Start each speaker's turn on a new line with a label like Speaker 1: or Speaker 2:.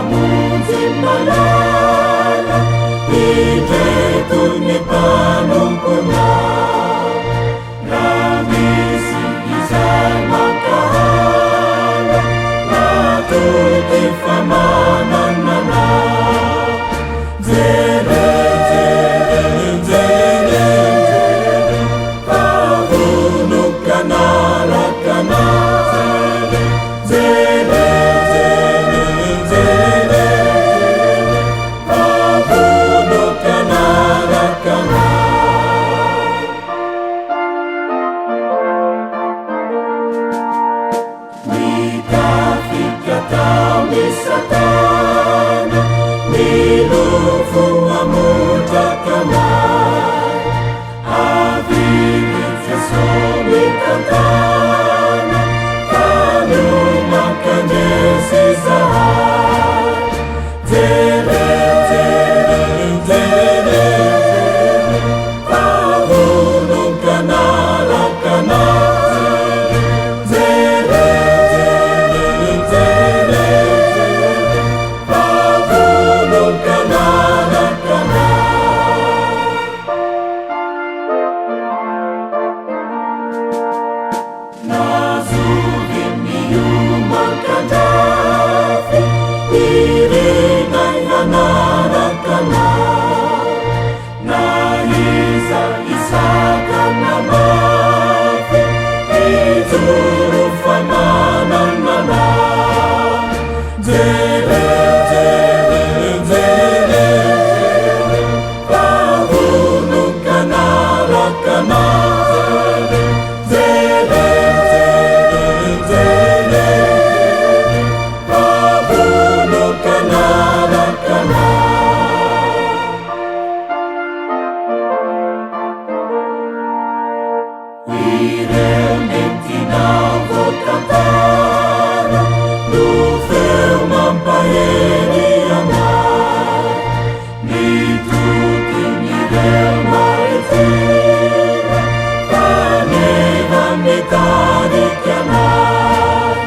Speaker 1: mamonjy malala indreto ny mpanompona raha misy izay mankahala natoky fa mananana jere pavonokanalakana Satana nilofo amondrakanay avily fisomy tantana fanomankandresy zahay jere pavonokanalakanay irenay hanarakanay naiza isakana mafy ijoro famanananay jere pavonokanalakanay Irendintinavotantara no feo mampahery anay mitoky nireo maritira faneva mitariky anay